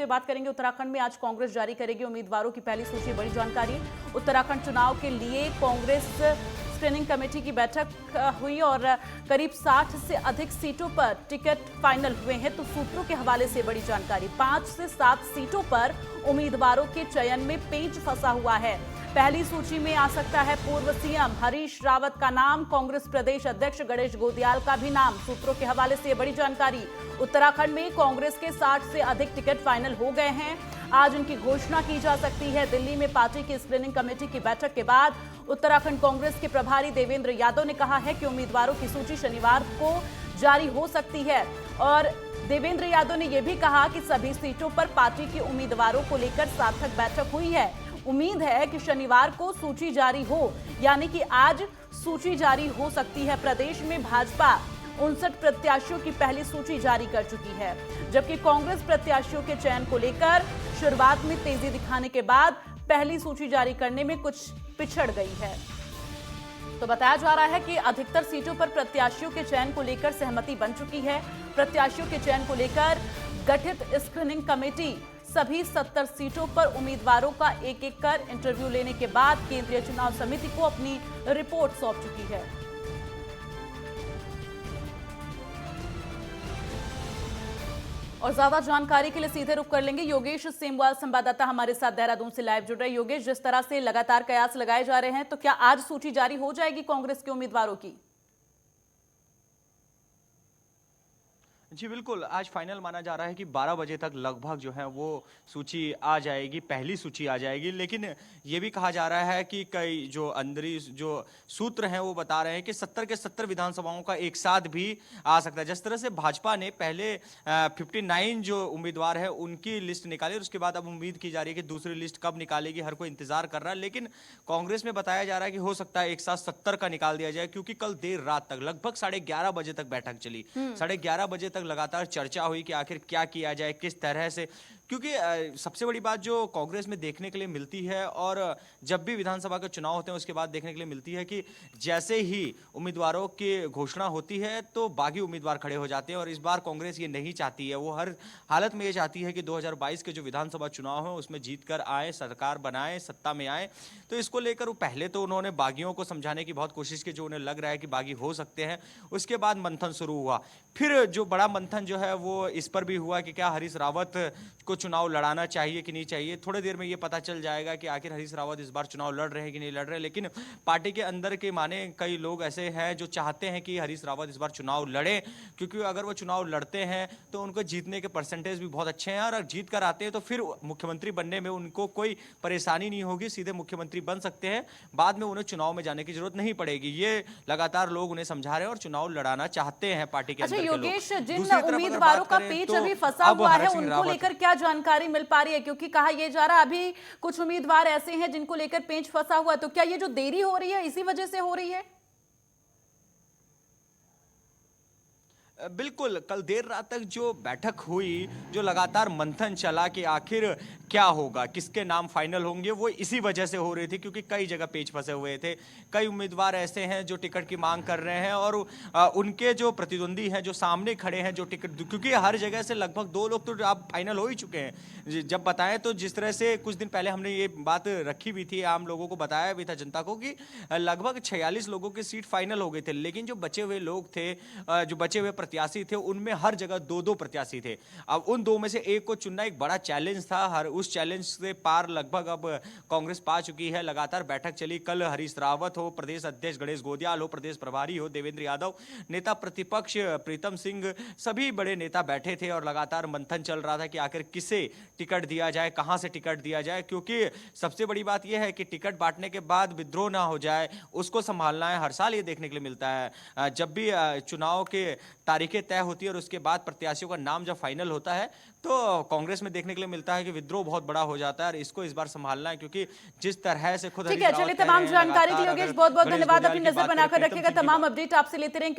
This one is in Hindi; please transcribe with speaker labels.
Speaker 1: हुए बात करेंगे उत्तराखंड में आज कांग्रेस जारी करेगी उम्मीदवारों की पहली सूची। बड़ी जानकारी, उत्तराखंड चुनाव के लिए कांग्रेस स्क्रीनिंग कमेटी की बैठक हुई और करीब 60 से अधिक सीटों पर टिकट फाइनल हुए हैं। तो सूत्रों के हवाले से बड़ी जानकारी, 5 से 7 सीटों पर उम्मीदवारों के चयन में पेंच फंसा हुआ है। पहली सूची में आ सकता है पूर्व सीएम हरीश रावत का नाम, कांग्रेस प्रदेश अध्यक्ष गणेश गोदियाल का भी नाम। सूत्रों के हवाले से बड़ी जानकारी, उत्तराखंड में कांग्रेस के 60 से अधिक टिकट फाइनल हो गए हैं। आज उनकी घोषणा की जा सकती है। दिल्ली में पार्टी की स्क्रीनिंग कमेटी की बैठक के बाद उत्तराखंड कांग्रेस के प्रभारी देवेंद्र यादव ने कहा है कि उम्मीदवारों की सूची शनिवार को जारी हो सकती है। और देवेंद्र यादव ने यह भी कहा कि सभी सीटों पर पार्टी के उम्मीदवारों को लेकर सार्थक बैठक हुई है। उम्मीद है कि शनिवार को सूची जारी हो, यानी कि आज सूची जारी हो सकती है। प्रदेश में भाजपा 59 प्रत्याशियों की पहली सूची जारी कर चुकी है, जबकि कांग्रेस प्रत्याशियों के चयन को लेकर शुरुआत में तेजी दिखाने के बाद पहली सूची जारी करने में कुछ पिछड़ गई है। तो बताया जा रहा है कि अधिकतर सीटों पर प्रत्याशियों के चयन को लेकर सहमति बन चुकी है। प्रत्याशियों के चयन को लेकर गठित स्क्रीनिंग कमेटी सभी 70 सीटों पर उम्मीदवारों का एक-एक कर इंटरव्यू लेने के बाद केंद्रीय चुनाव समिति को अपनी रिपोर्ट सौंप चुकी है। और ज्यादा जानकारी के लिए सीधे रुख कर लेंगे योगेश सेमवाल, संवाददाता हमारे साथ देहरादून से लाइव जुड़ रहे। योगेश, जिस तरह से लगातार कयास लगाए जा रहे हैं, तो क्या आज सूची जारी हो जाएगी कांग्रेस के उम्मीदवारों की?
Speaker 2: जी बिल्कुल, आज फाइनल माना जा रहा है कि 12 बजे तक लगभग जो है वो सूची आ जाएगी, पहली सूची आ जाएगी। लेकिन ये भी कहा जा रहा है कि कई जो अंदरी जो सूत्र हैं वो बता रहे हैं कि 70 के 70 विधानसभाओं का एक साथ भी आ सकता है। जिस तरह से भाजपा ने पहले 59 जो उम्मीदवार है उनकी लिस्ट निकाली और उसके बाद अब उम्मीद की जा रही है कि दूसरी लिस्ट कब निकालेगी, हर कोई इंतजार कर रहा है। लेकिन कांग्रेस में बताया जा रहा है कि हो सकता है एक साथ 70 का निकाल दिया जाए, क्योंकि कल देर रात तक लगभग 11:30 बजे तक बैठक चली। 11:30 बजे तक लगातार चर्चा हुई कि आखिर क्या किया जाए, किस तरह से, क्योंकि सबसे बड़ी बात जो कांग्रेस में देखने के लिए मिलती है और जब भी विधानसभा के चुनाव होते हैं उसके बाद देखने के लिए मिलती है कि जैसे ही उम्मीदवारों की घोषणा होती है तो बागी उम्मीदवार खड़े हो जाते हैं। और इस बार कांग्रेस ये नहीं चाहती है, वो हर हालत में ये चाहती है कि 2022 के जो विधानसभा चुनाव है उसमें जीत कर आए, सरकार बनाए, सत्ता में आए। तो इसको लेकर पहले तो उन्होंने बागियों को समझाने की बहुत कोशिश की, जो उन्हें लग रहा है कि बागी हो सकते हैं। उसके बाद मंथन शुरू हुआ, फिर जो बड़ा मंथन जो है वो इस पर भी हुआ कि क्या हरीश रावत को चुनाव लड़ाना चाहिए कि नहीं चाहिए। थोड़ी देर में ये पता चल जाएगा कि आखिर हरीश रावत इस बार चुनाव लड़ रहे हैं कि नहीं लड़ रहे। लेकिन पार्टी के अंदर के माने कई लोग ऐसे हैं जो चाहते हैं कि हरीश रावत इस बार चुनाव लड़े, क्योंकि अगर वो चुनाव लड़ते हैं तो उनको जीतने के परसेंटेज भी बहुत अच्छे हैं और जीत कर आते हैं तो फिर मुख्यमंत्री बनने में उनको कोई परेशानी नहीं होगी, सीधे मुख्यमंत्री बन सकते हैं। बाद में उन्हें चुनाव में जाने की जरूरत नहीं पड़ेगी। ये लगातार लोग उन्हें समझा रहे हैं और चुनाव लड़ाना चाहते हैं पार्टी के अंदर के लोग।
Speaker 1: योगेश, जिन उम्मीदवारों का पेच अभी फंसा हुआ है उनको लेकर क्या जानकारी मिल पा रही है? क्योंकि कहा यह जा रहा अभी कुछ उम्मीदवार ऐसे हैं जिनको लेकर पेंच फंसा हुआ है, तो क्या ये जो देरी हो रही है इसी वजह से हो रही है?
Speaker 2: बिल्कुल, कल देर रात तक जो बैठक हुई, जो लगातार मंथन चला कि आखिर क्या होगा, किसके नाम फाइनल होंगे, वो इसी वजह से हो रही थी, क्योंकि कई जगह पेच फंसे हुए थे। कई उम्मीदवार ऐसे हैं जो टिकट की मांग कर रहे हैं और उनके जो प्रतिद्वंदी हैं, जो सामने खड़े हैं, जो टिकट, क्योंकि हर जगह से लगभग 2 लोग तो अब फाइनल हो ही चुके हैं। जब बताएं तो जिस तरह से कुछ दिन पहले हमने ये बात रखी भी थी, आम लोगों को बताया भी था, जनता को, कि लगभग 46 लोगों की सीट फाइनल हो गए थे। लेकिन जो बचे हुए लोग थे, जो बचे हुए प्रत्याशी थे, उनमें हर जगह 2-2 प्रत्याशी थे। अब उन 2 में से एक को चुनना एक बड़ा चैलेंज था। उस चैलेंज से पार लगभग अब कांग्रेस पा चुकी है। लगातार बैठक चली, कल हरीश रावत हो, प्रदेश अध्यक्ष गणेश गोदियाल हो, प्रदेश प्रभारी हो देवेंद्र यादव, नेता प्रतिपक्ष प्रीतम सिंह, सभी बड़े नेता बैठे थे और लगातार मंथन चल रहा था कि आखिर किसे टिकट दिया जाए, कहां से टिकट दिया जाए। क्योंकि सबसे बड़ी बात यह है कि टिकट बांटने के बाद विद्रोह ना हो जाए, उसको संभालना है। हर साल ये देखने के लिए मिलता है, जब भी चुनाव के तारीखें तय होती है और उसके बाद प्रत्याशियों का नाम जब फाइनल होता है तो कांग्रेस में देखने के लिए मिलता है कि विद्रोह बहुत बड़ा हो जाता है और इसको इस बार संभालना है, क्योंकि जिस तरह से खुद
Speaker 1: ठीक है, चलिए, तमाम जानकारी के लिए योगेश बहुत बहुत धन्यवाद। अपनी नजर बनाकर रखिएगा, तमाम अपडेट आपसे लेते रहेंगे।